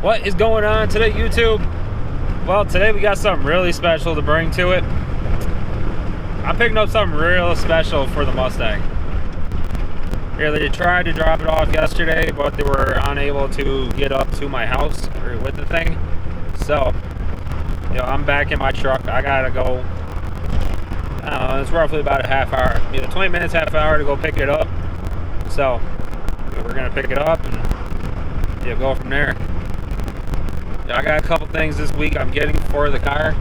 What is going on today, YouTube? Well, today we got something really special to bring to it. I'm picking up something real special for the Mustang. Yeah, they tried to drop it off yesterday, but they were unable to get up to my house with the thing. So, I'm back in my truck. I gotta go. I don't know, it's roughly about a half hour, 20 minutes, half hour to go pick it up. So, we're gonna pick it up and go from there. I got a couple things this week I'm getting for the car.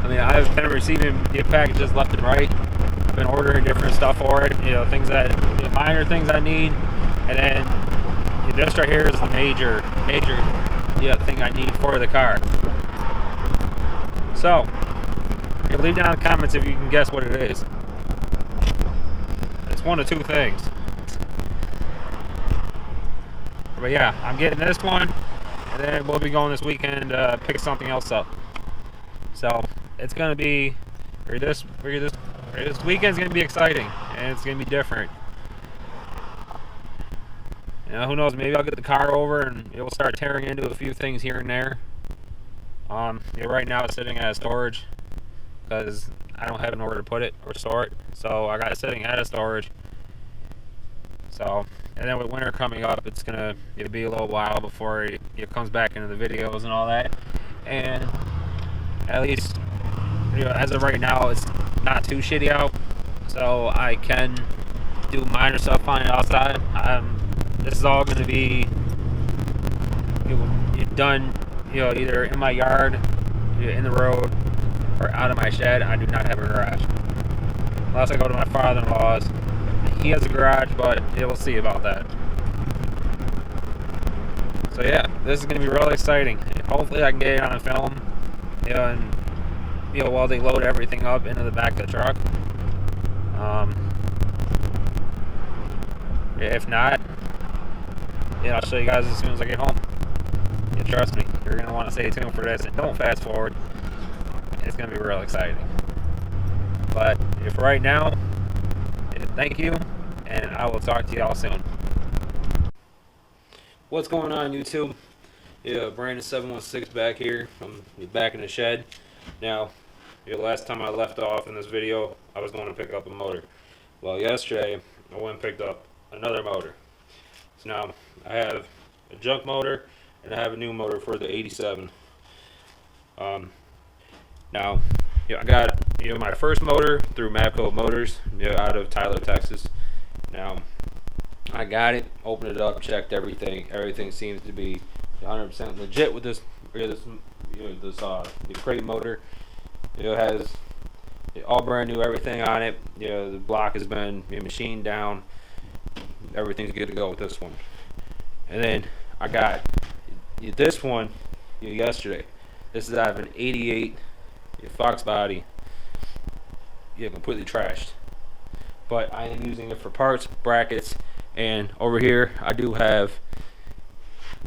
I've been receiving packages left and right. I've been ordering different stuff for it, things that, minor things I need. And then this right here is the major thing I need for the car. So, leave down in the comments if you can guess what it is. It's one of two things. But yeah, I'm getting this one. And then we'll be going this weekend to pick something else up. So it's gonna be this weekend's gonna be exciting, and it's gonna be different. Who knows? Maybe I'll get the car over and it will start tearing into a few things here and there. Right now it's sitting at storage because I don't have nowhere to put it or store it, so I got it sitting at a storage. So. And then with winter coming up, it'll be a little while before it comes back into the videos and all that. And at least, as of right now, it's not too shitty out, so I can do minor stuff on it outside. This is all going to be done, either in my yard, in the road, or out of my shed. I do not have a garage, unless I go to my father-in-law's. He has a garage, but we'll see about that. So yeah, this is going to be really exciting. Hopefully I can get it on film, while they load everything up into the back of the truck. If not, I'll show you guys as soon as I get home. Trust me, you're going to want to stay tuned for this, and don't fast forward. It's going to be real exciting. But if right now, thank you, and I will talk to y'all soon. What's going on, YouTube? Brandon 716 back here. I'm back in the shed. Now, last time I left off in this video, I was going to pick up a motor. Well, yesterday, I went and picked up another motor. So now, I have a junk motor, and I have a new motor for the 87. Now, I got my first motor through Mapco Motors, out of Tyler, Texas. Now, I got it, opened it up, checked everything. Everything seems to be 100% legit with this the crate motor. It has all brand new everything on it. The block has been machined down. Everything's good to go with this one. And then I got this one yesterday. This is out of an 88 foxbody. Completely trashed. But I am using it for parts, brackets, and over here I do have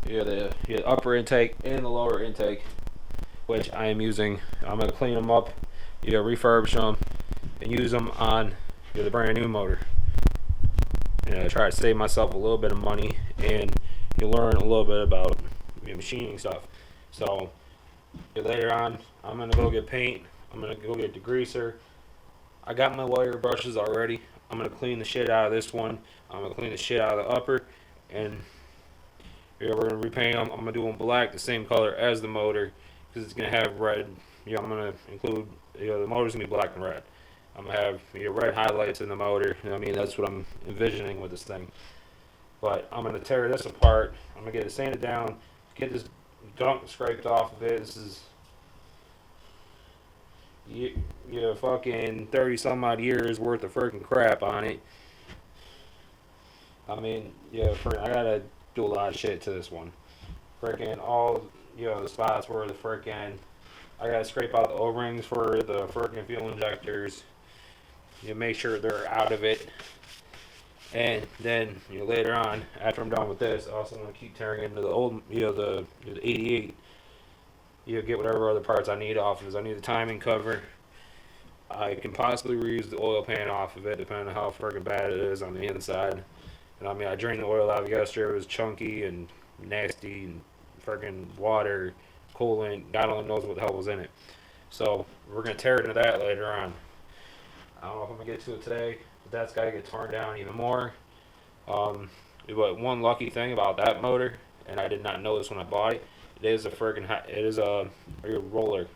the upper intake and the lower intake, which I am using. I'm going to clean them up, refurbish them, and use them on the brand new motor. Try to save myself a little bit of money, and learn a little bit about machining stuff. So later on, I'm going to go get paint. I'm going to go get degreaser. I got my wire brushes already. I'm going to clean the shit out of this one. I'm going to clean the shit out of the upper. And we're going to repaint them. I'm going to do them black, the same color as the motor, because it's going to have red. I'm going to include, the motor's going to be black and red. I'm going to have red highlights in the motor. That's what I'm envisioning with this thing. But I'm going to tear this apart. I'm going to get it sanded down, get this gunk scraped off of it. This is fucking 30 some odd years worth of freaking crap on it. I gotta do a lot of shit to this one. Freaking all, the spots where the freaking, I gotta scrape out the O-rings for the freaking fuel injectors. Make sure they're out of it. And then, later on, after I'm done with this, I also want to keep tearing into the old, the 88. Get whatever other parts I need off of it. I need the timing cover. I can possibly reuse the oil pan off of it, depending on how freaking bad it is on the inside. And I drained the oil out of it yesterday. It was chunky and nasty and freaking water, coolant. God only knows what the hell was in it. So we're gonna tear into that later on. I don't know if I'm gonna get to it today, but that's got to get torn down even more. But one lucky thing about that motor, and I did not know this when I bought it, it is a roller.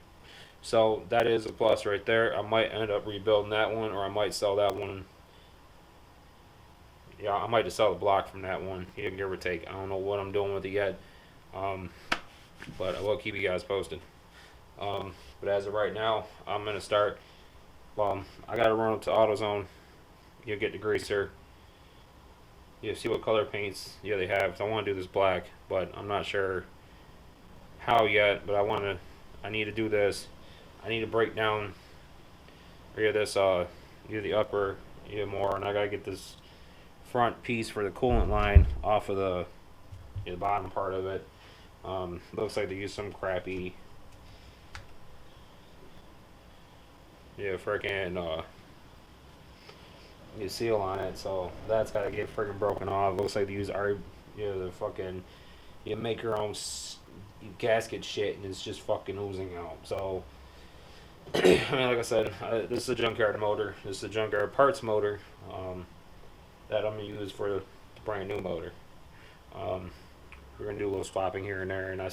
So that is a plus right there. I might end up rebuilding that one, or I might sell that one. Yeah, I might just sell the block from that one, give or take. I don't know what I'm doing with it yet, but I will keep you guys posted. But as of right now, I'm gonna start. Well, I gotta run up to AutoZone. You'll get the greaser. You see what color paints they have. So I want to do this black, but I'm not sure how yet. But I need to do this. I need to break down this the upper more, and I gotta get this front piece for the coolant line off of the bottom part of it. Looks like they use some crappy freaking seal on it, so that's gotta get freaking broken off. Looks like they use the fucking make your own gasket shit, and it's just fucking oozing out. So I mean, like I said, this is a junkyard motor. This is a junkyard parts motor that I'm gonna use for the brand new motor. We're gonna do a little swapping here and there, and I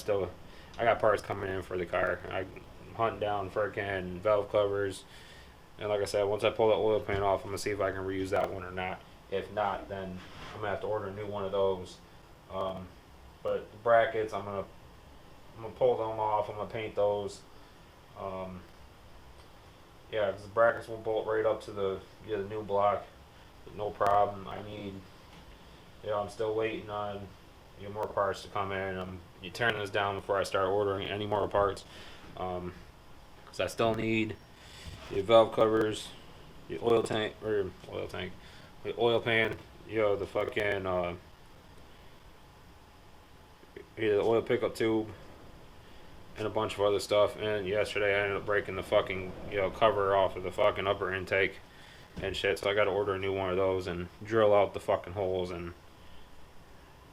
got parts coming in for the car. I'm hunting down freaking valve covers. And like I said, once I pull the oil pan off, I'm going to see if I can reuse that one or not. If not, then I'm going to have to order a new one of those. But the brackets, I'm going to pull them off. I'm going to paint those. Because the brackets will bolt right up to the new block. No problem. I'm still waiting on more parts to come in. I'm tearing this down before I start ordering any more parts. Because I still need the valve covers, the the oil pan, the fucking the oil pickup tube, and a bunch of other stuff. And yesterday I ended up breaking the fucking cover off of the fucking upper intake and shit. So I got to order a new one of those and drill out the fucking holes and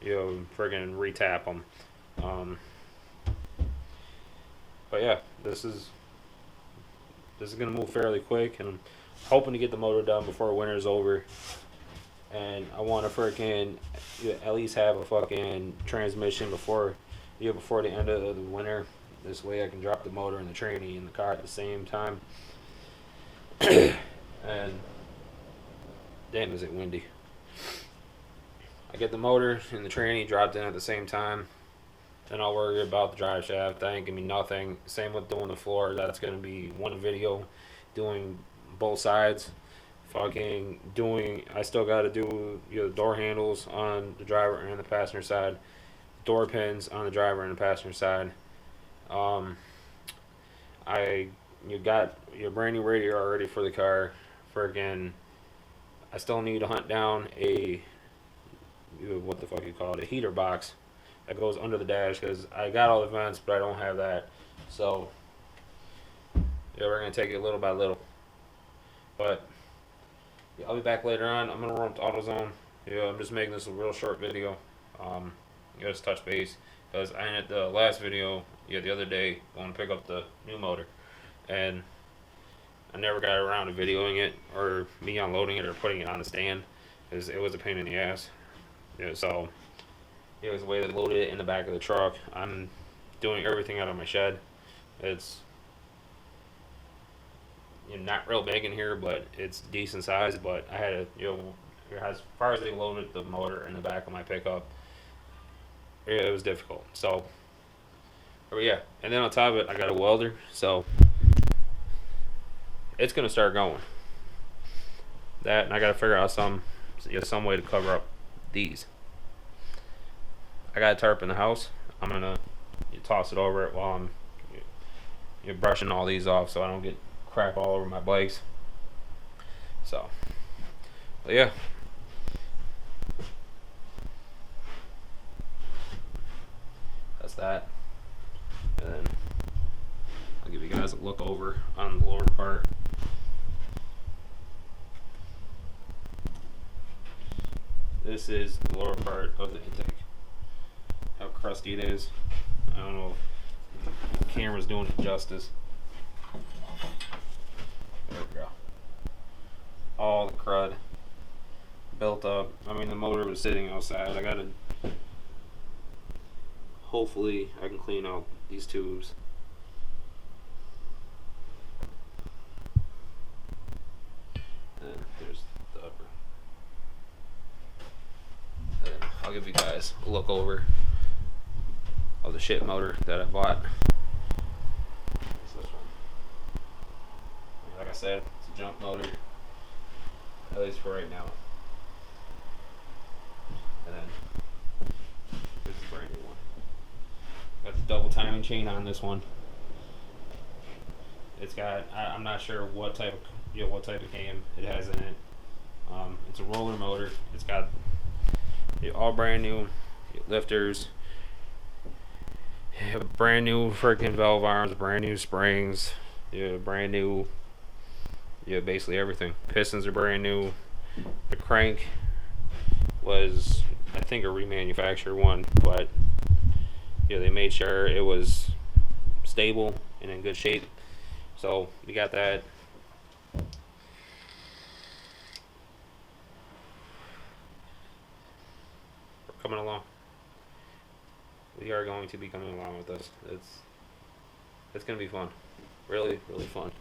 friggin' retap them. But yeah, this is gonna move fairly quick, and I'm hoping to get the motor done before winter's over. And I want to freaking at least have a fucking transmission before the end of the winter. This way I can drop the motor and the tranny in the car at the same time. And damn, is it windy. I get the motor and the tranny dropped in at the same time. Then I'll worry about the drive shaft. That ain't gonna be nothing. Same with doing the floor. That's gonna be one video, doing both sides. I still gotta do the door handles on the driver and the passenger side, door pins on the driver and the passenger side. You got your brand new radio already for the car. I still need to hunt down a heater box that goes under the dash, because I got all the vents, but I don't have that. So we're gonna take it little by little. But I'll be back later on. I'm gonna run to AutoZone. I'm just making this a real short video. Just touch base, because I ended the last video the other day going to pick up the new motor, and I never got around to videoing it or me unloading it or putting it on the stand, because it was a pain in the ass. So it was the way they loaded it in the back of the truck. I'm doing everything out of my shed. It's not real big in here, but it's decent size. But I had as far as they loaded the motor in the back of my pickup, it was difficult. So, and then on top of it, I got a welder, so it's gonna start going. That, and I gotta figure out some way to cover up these. I got a tarp in the house. I'm gonna toss it over it while I'm brushing all these off, so I don't get crap all over my bikes. So, but yeah. That's that. And then I'll give you guys a look over on the lower part. This is the lower part of the intake. How crusty it is. I don't know if the camera's doing it justice. There we go. All the crud built up. I mean, the motor was sitting outside. I gotta. Hopefully, I can clean out these tubes. And there's the upper. And then I'll give you guys a look over of the shit motor that I bought. It's this one. Like I said, it's a junk motor, at least for right now. And then this is a brand new one. Got the double timing chain on this one. It's got I'm not sure what type of cam it has in it. It's a roller motor. It's got all brand new lifters, brand new freaking valve arms, brand new springs, brand new, basically everything. Pistons are brand new. The crank was, I think, a remanufactured one, but they made sure it was stable and in good shape. So we got that. We're coming along. We are going to be coming along with this. It's going to be fun. Really, really fun.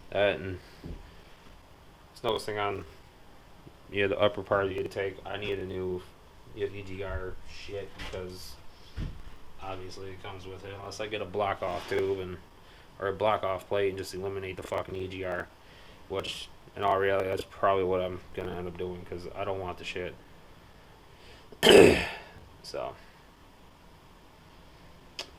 That and snow's thing on the upper part of the intake. I need a new EGR shit because obviously it comes with it. Unless I get a block off tube or a block off plate and just eliminate the fucking EGR, which in all reality that's probably what I'm gonna end up doing because I don't want the shit. So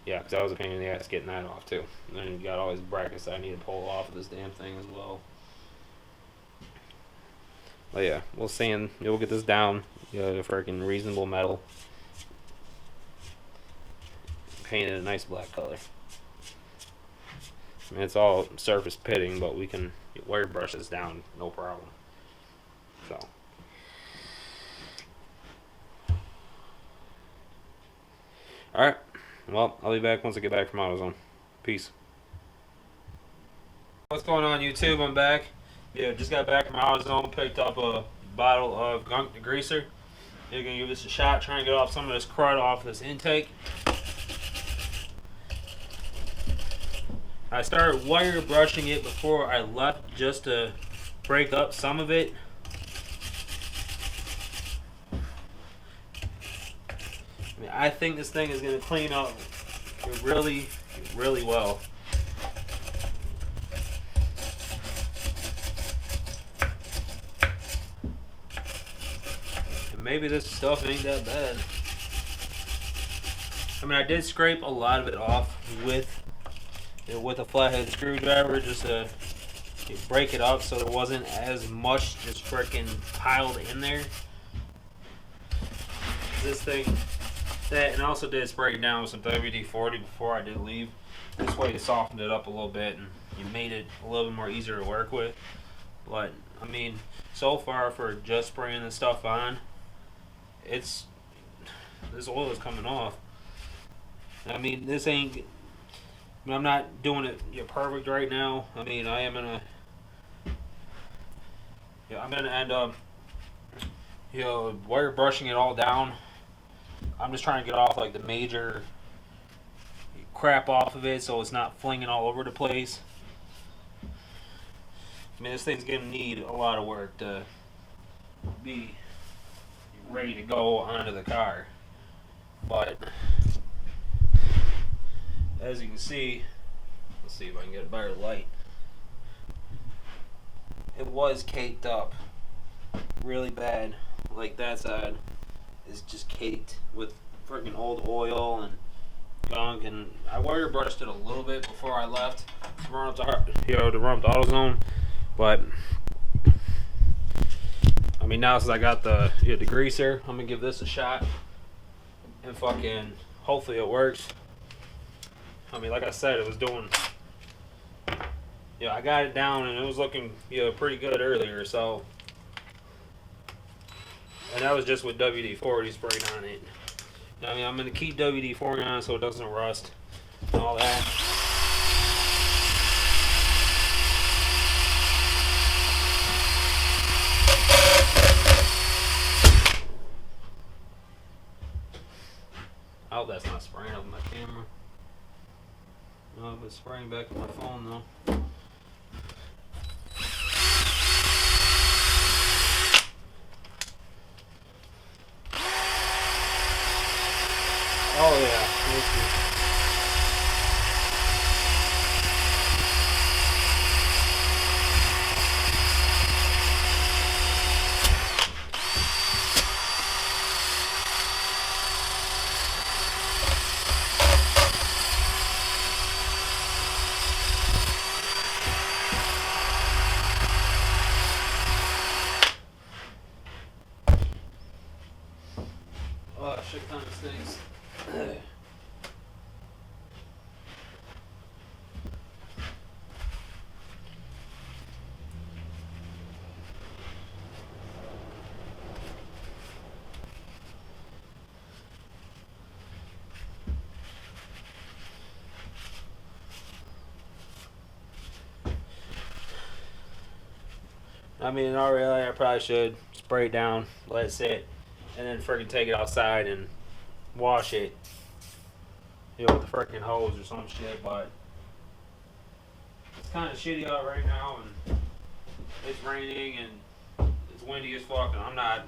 yeah, because that was a pain in the ass getting that off too. And then you got all these brackets that I need to pull off of this damn thing as well. But yeah, we'll sand. We'll get this down. The freaking reasonable metal. Painted a nice black color. I mean, it's all surface pitting, but we can wire brush this down, no problem. So. Alright. Well, I'll be back once I get back from AutoZone. Peace. What's going on, YouTube? I'm back. Just got back from AutoZone. Picked up a bottle of gunk degreaser. You're going to give this a shot. Try and get off some of this crud off this intake. I started wire brushing it before I left just to break up some of it. I mean, I think this thing is going to clean up really, really well. And maybe this stuff ain't that bad. I mean, I did scrape a lot of it off with a flathead screwdriver just to break it up so there wasn't as much just freaking piled in there. This thing, and I also did spray it down with some WD-40 before I did leave. This way it softened it up a little bit and you made it a little bit more easier to work with. But I mean, so far for just spraying this stuff on, this oil is coming off. I mean, this ain't. I'm not doing it perfect right now. I mean, I am gonna. I'm gonna end up, wire brushing it all down. I'm just trying to get off like the major crap off of it, so it's not flinging all over the place. I mean, this thing's gonna need a lot of work to be ready to go onto the car, but. As you can see, let's see if I can get a better light. It was caked up really bad. Like that side is just caked with freaking old oil and gunk. And I wire brushed it a little bit before I left to run up to AutoZone. But I mean, now since I got the degreaser, I'm gonna give this a shot and fucking hopefully it works. I mean, like I said, it was doing. I got it down and it was looking, pretty good earlier. So, and that was just with WD-40 sprayed on it. I mean, I'm gonna keep WD-40 on so it doesn't rust. and all that. I hope that's not spraying up my camera. No, but it's spraying back to my phone though. Oh yeah. Oh, shit kind of stinks. I mean, not really. I probably should spray it down, let it sit, and then freaking take it outside and wash it. You know, with the freaking hose or some shit. But it's kind of shitty out right now, and it's raining and it's windy as fuck, and I'm not.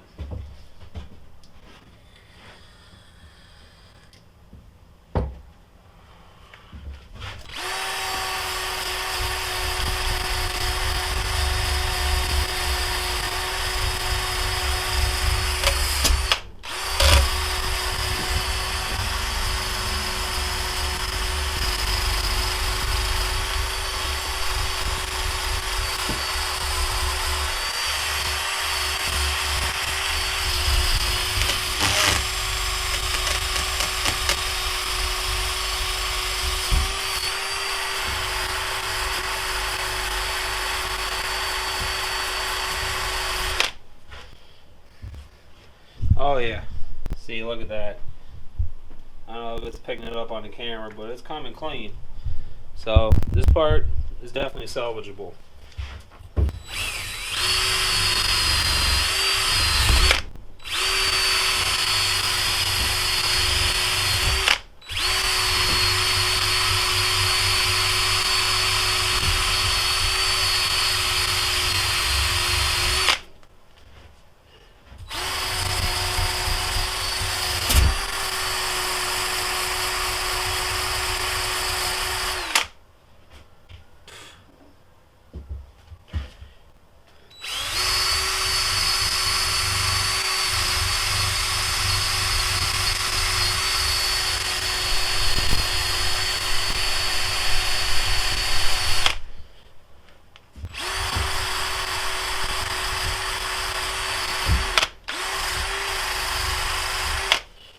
Oh yeah. See, look at that. I don't know if it's picking it up on the camera, but it's coming clean. So this part is definitely salvageable.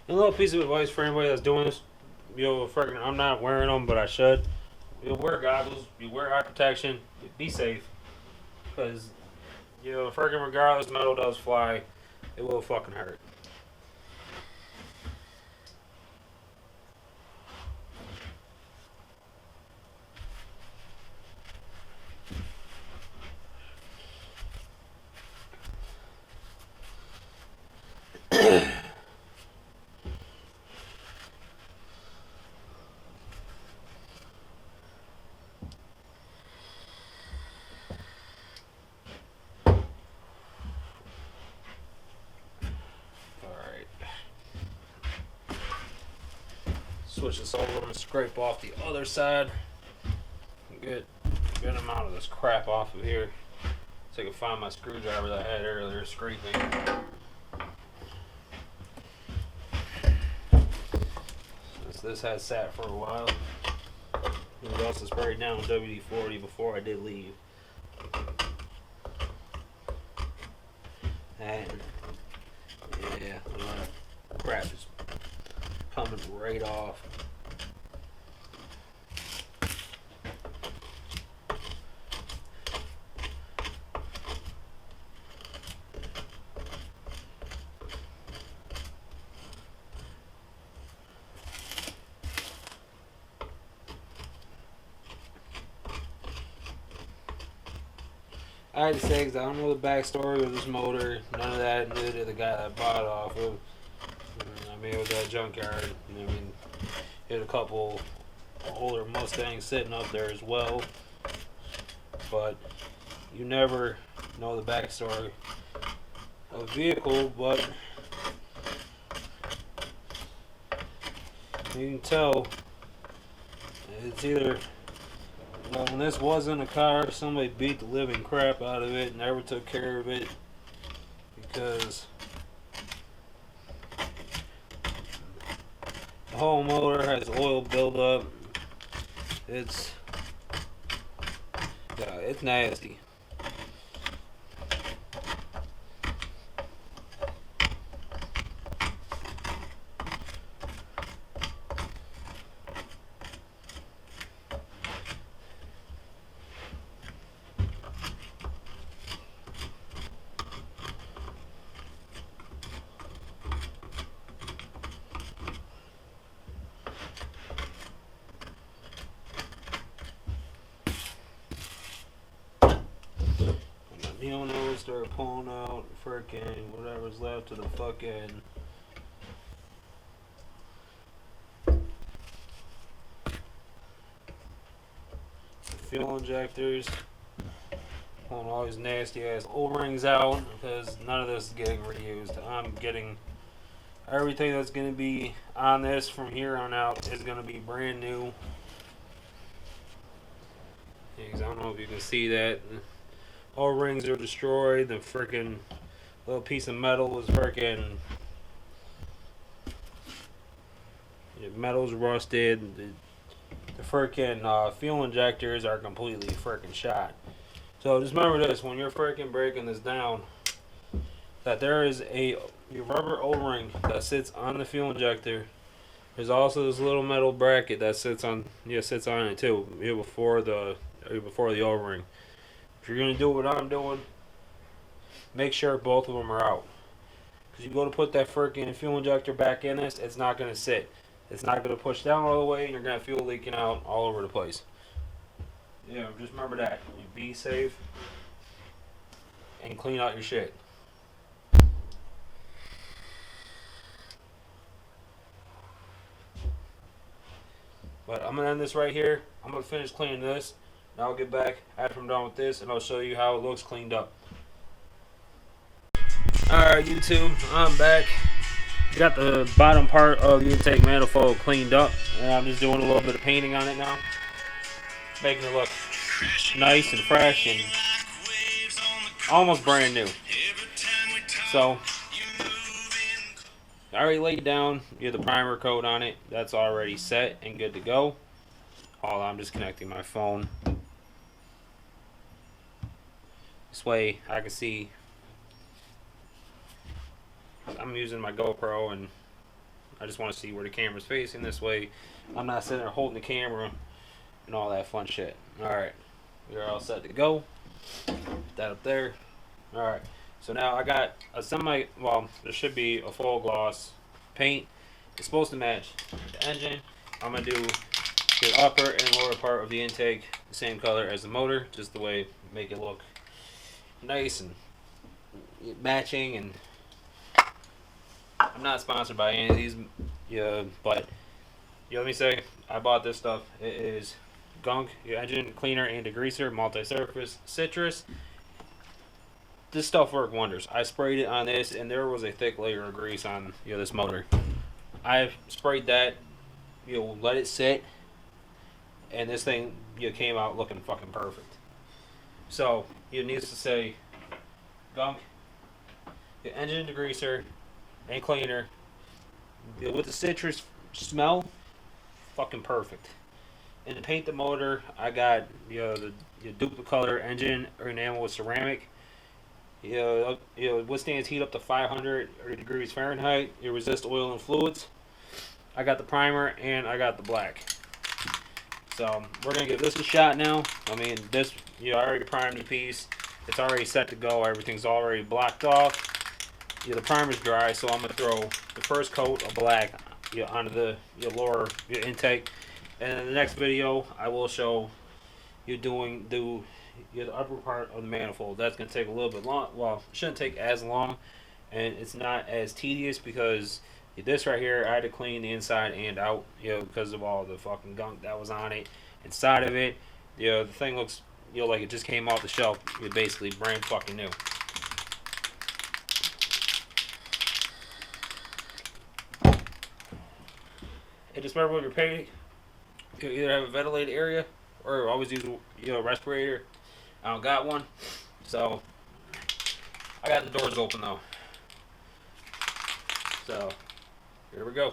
A little piece of advice for anybody that's doing this, freaking, I'm not wearing them, but I should. You wear goggles, you wear eye protection, be safe, because freaking regardless, metal does fly. It will fucking hurt. Switch this over and scrape off the other side. Get a good amount of this crap off of here. So I can find my screwdriver that I had earlier scraping. Since this has sat for a while. We also sprayed down WD-40 before I did leave. And yeah, a lot of crap is coming right off. I had to say, because I don't know the backstory of this motor, none of that, neither did the guy that bought it off of. I mean, it was at a junkyard. I mean, he had a couple older Mustangs sitting up there as well. But you never know the backstory of a vehicle, but you can tell it's either, well, when this wasn't a car, somebody beat the living crap out of it and never took care of it, because the whole motor has oil buildup. It's nasty. You know, start pulling out freaking whatever's left of the fucking fuel injectors, pulling all these nasty ass O-rings out, because none of this is getting reused. I'm getting everything that's going to be on this from here on out is going to be brand new. I don't know if you can see that. O-rings are destroyed. The freaking little piece of metal was freaking, the metal's rusted. The freaking fuel injectors are completely freaking shot. So just remember this: when you're freaking breaking this down, that there is a rubber O-ring that sits on the fuel injector. There's also this little metal bracket that sits on it too, before the O-ring. If you're going to do what I'm doing, make sure both of them are out. Because you go to put that freaking fuel injector back in this, it's not going to sit. It's not going to push down all the way, and you're going to have fuel leaking out all over the place. Yeah, just remember that. You be safe and clean out your shit. But I'm going to end this right here. I'm going to finish cleaning this. Now I'll get back after I'm done with this, and I'll show you how it looks cleaned up. Alright, YouTube, I'm back. Got the bottom part of the intake manifold cleaned up, and I'm just doing a little bit of painting on it now, making it look nice and fresh and almost brand new. So I already laid down the primer coat on it. That's already set and good to go. I'm just connecting my phone. This way I can see. I'm using my GoPro and I just want to see where the camera's facing. This way I'm not sitting there holding the camera and all that fun shit. Alright, we're all set to go. Put that up there. Alright, so now I got a there should be a full gloss paint. It's supposed to match the engine. I'm going to do the upper and lower part of the intake the same color as the motor, just the way make it look nice and matching. And I'm not sponsored by any of these, but let me say, I bought this stuff. It is Gunk, your engine cleaner and degreaser, multi-surface citrus. This stuff worked wonders. I sprayed it on this, and there was a thick layer of grease on this motor. I sprayed that, let it sit, and this thing came out looking fucking perfect. So it needs to say Gunk, your engine degreaser and cleaner with the citrus smell, fucking perfect. And to paint the motor, I got the duplicate color engine enamel with ceramic. It withstands heat up to 500 degrees Fahrenheit. It resists oil and fluids. I got the primer and I got the black. So we're gonna give this a shot now. I mean, this I already primed the piece. It's already set to go. Everything's already blocked off. The primer's dry, so I'm gonna throw the first coat of black onto the lower intake. And in the next video, I will show you you have the upper part of the manifold. That's gonna take a little bit long. Well, it shouldn't take as long, and it's not as tedious because this right here, I had to clean the inside and out, because of all the fucking gunk that was on it. Inside of it, the thing looks, like it just came off the shelf. It's basically brand fucking new. And just remember when you're painting, you either have a ventilated area or always use a respirator. I don't got one, so I got the doors open though. So here we go.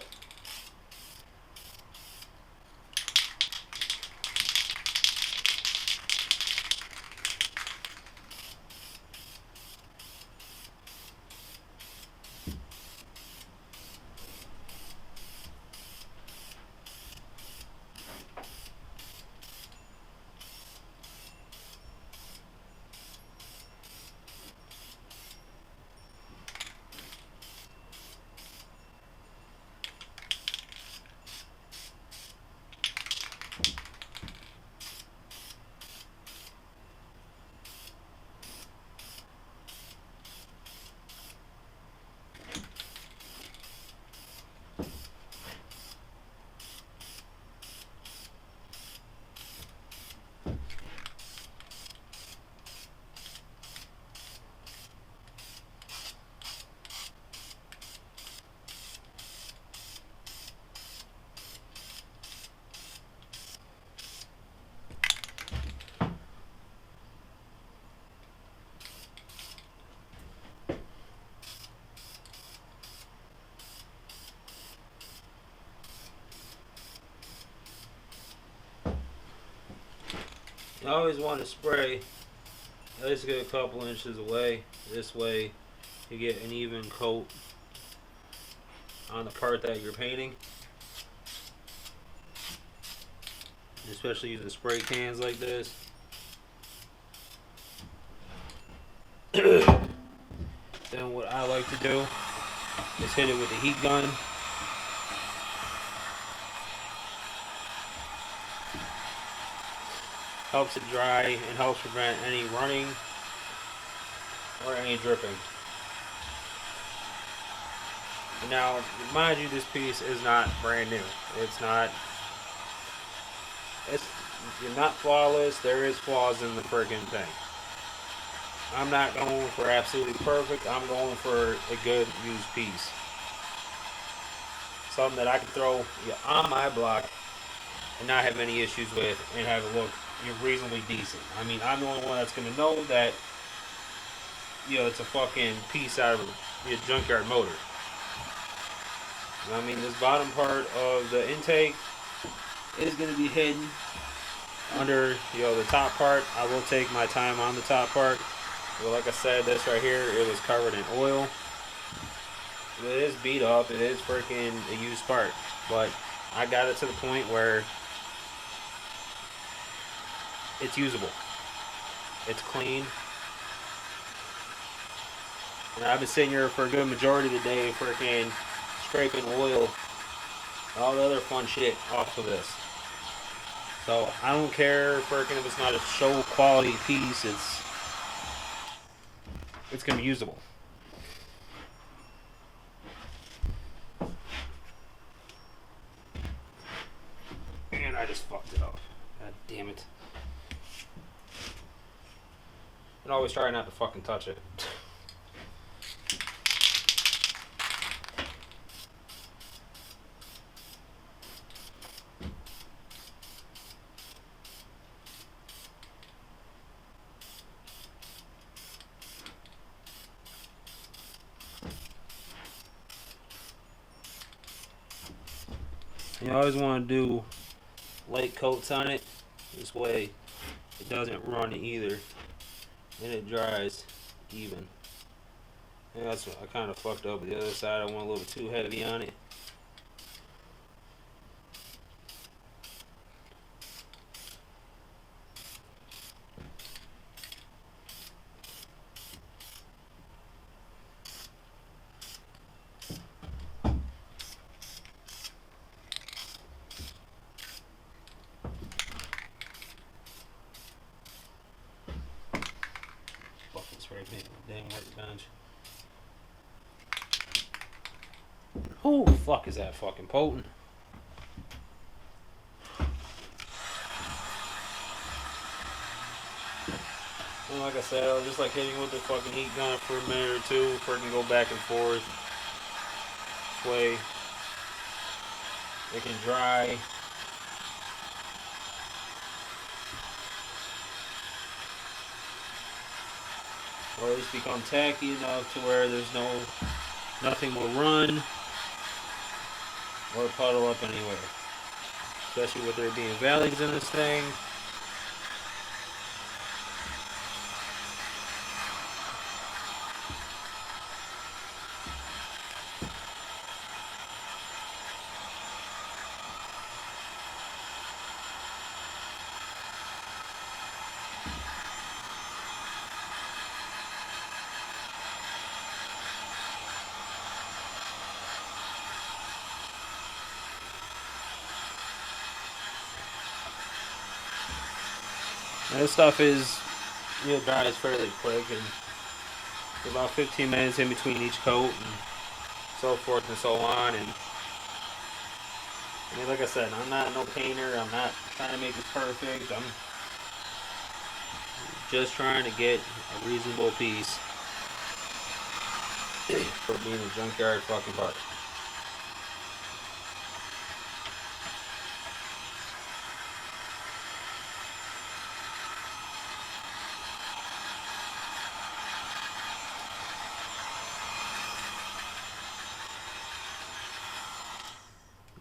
I always want to spray at least get a couple inches away. This way you get an even coat on the part that you're painting. Especially using spray cans like this. Then what I like to do is hit it with the heat gun. Helps it dry and helps prevent any running or any dripping. Now, mind you, this piece is not brand new. It's not flawless. There is flaws in the friggin' thing. I'm not going for absolutely perfect. I'm going for a good used piece. Something that I can throw on my block and not have any issues with and have it look reasonably decent. I mean, I'm the only one that's going to know that, it's a fucking piece out of a junkyard motor. I mean, this bottom part of the intake is going to be hidden under, the top part. I will take my time on the top part. But like I said, this right here, it was covered in oil. It is beat up. It is freaking a used part. But I got it to the point where it's usable. It's clean. And I've been sitting here for a good majority of the day freaking scraping oil and all the other fun shit off of this. So I don't care freaking if it's not a show quality piece, it's gonna be usable. And I just fucked it up. God damn it. And always try not to fucking touch it. You always want to do light coats on it. This way it doesn't run either. And it dries even. And that's what I kind of fucked up with the other side. I went a little bit too heavy on it. workbench. Who the fuck is that fucking potent? And like I said, I was just like hitting with the fucking heat gun for a minute or two before it can go back and forth. This way it can dry. Or at least become tacky enough to where there's nothing will run or puddle up anywhere. Especially with there being valleys in this thing. And this stuff is, dries fairly quick, and about 15 minutes in between each coat, and so forth and so on. And I mean, like I said, I'm not no painter. I'm not trying to make this perfect. I'm just trying to get a reasonable piece for being a junkyard fucking part.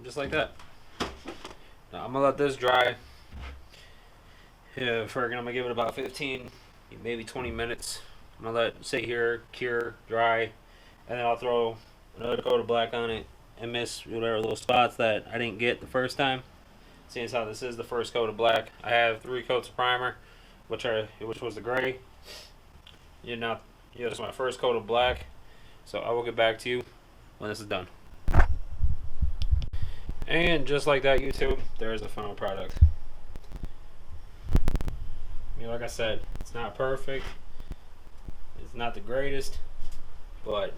Just like that. Now I'm gonna let this dry. I'm gonna give it about 15, maybe 20 minutes. I'm gonna let it sit here, cure, dry, and then I'll throw another coat of black on it and miss whatever little spots that I didn't get the first time. Seeing as how this is the first coat of black, I have 3 coats of primer, which was the gray. This is my first coat of black. So I will get back to you when this is done. And just like that, YouTube, there's the final product. Like I said, it's not perfect. It's not the greatest, but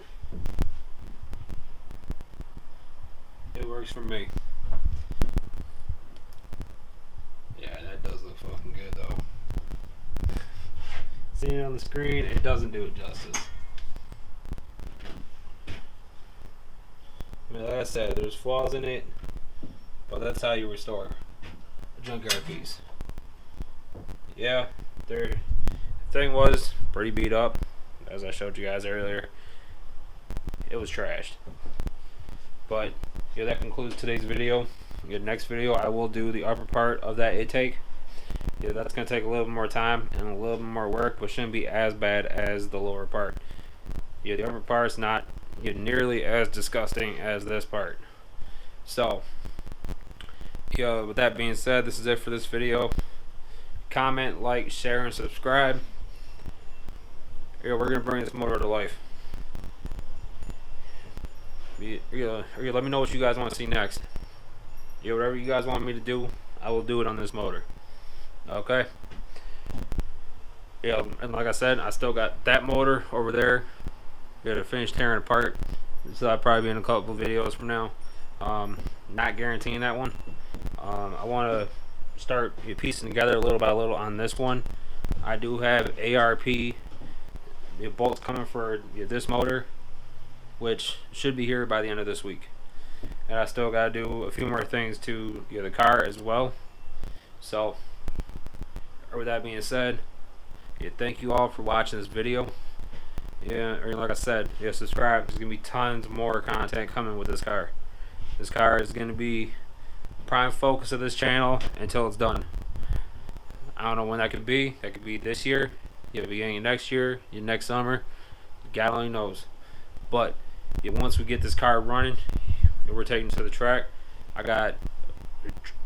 it works for me. Yeah, that does look fucking good, though. Seeing it on the screen, it doesn't do it justice. Like I said, there's flaws in it. But that's how you restore a junkyard piece. Yeah, the thing was pretty beat up, as I showed you guys earlier. It was trashed. But that concludes today's video. The next video, I will do the upper part of that intake. That's gonna take a little bit more time and a little bit more work, but shouldn't be as bad as the lower part. The upper part's not nearly as disgusting as this part. So. With that being said, this is it for this video. Comment, like, share, and subscribe. We're gonna bring this motor to life. Let me know what you guys want to see next. Whatever you guys want me to do, I will do it on this motor. Okay. And like I said, I still got that motor over there. To finish tearing apart. So I'll probably be in a couple videos from now. Not guaranteeing that one. I want to start piecing together little by little on this one. I do have ARP bolts coming for this motor, which should be here by the end of this week. And I still got to do a few more things to the car as well. So, with that being said, thank you all for watching this video. Like I said, subscribe. There's going to be tons more content coming with this car. This car is going to be prime focus of this channel until it's done. I don't know when that could be. That could be this year, beginning of next year, next summer. God only knows. But once we get this car running, we're taking it to the track. I got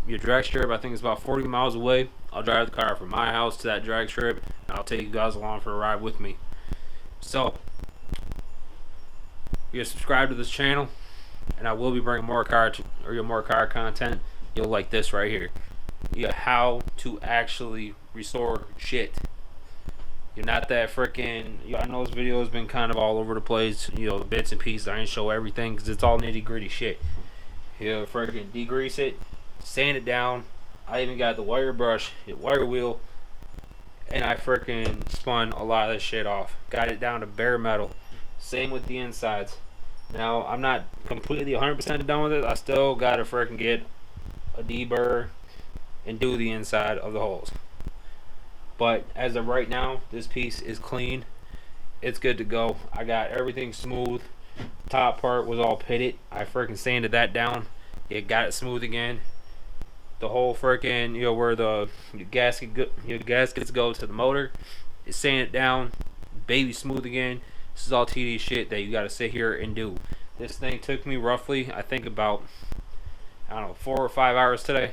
your drag strip. I think it's about 40 miles away. I'll drive the car from my house to that drag strip, and I'll take you guys along for a ride with me. So, subscribe to this channel, and I will be bringing more car content. You'll like this right here. How to actually restore shit. You're not that freaking. I know this video has been kind of all over the place. Bits and pieces. I didn't show everything because it's all nitty gritty shit. Freaking degrease it, sand it down. I even got the wire brush, wire wheel, and I freaking spun a lot of this shit off. Got it down to bare metal. Same with the insides. Now, I'm not completely 100% done with it. I still got to freaking get a deburr and do the inside of the holes. But as of right now, this piece is clean. It's good to go. I got everything smooth. Top part was all pitted. I freaking sanded that down. It got it smooth again. The whole freaking, where the gaskets go to the motor, is sanded down. Baby smooth again. This is all tedious shit that you gotta sit here and do. This thing took me roughly, I think about, 4 or 5 hours today.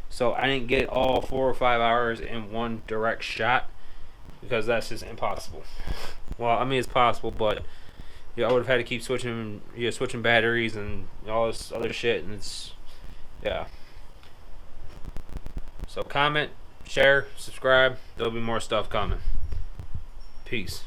So I didn't get all 4 or 5 hours in one direct shot because that's just impossible. Well, I mean it's possible, but I would have had to keep switching batteries and all this other shit, and yeah. So comment, share, subscribe. There'll be more stuff coming. Peace.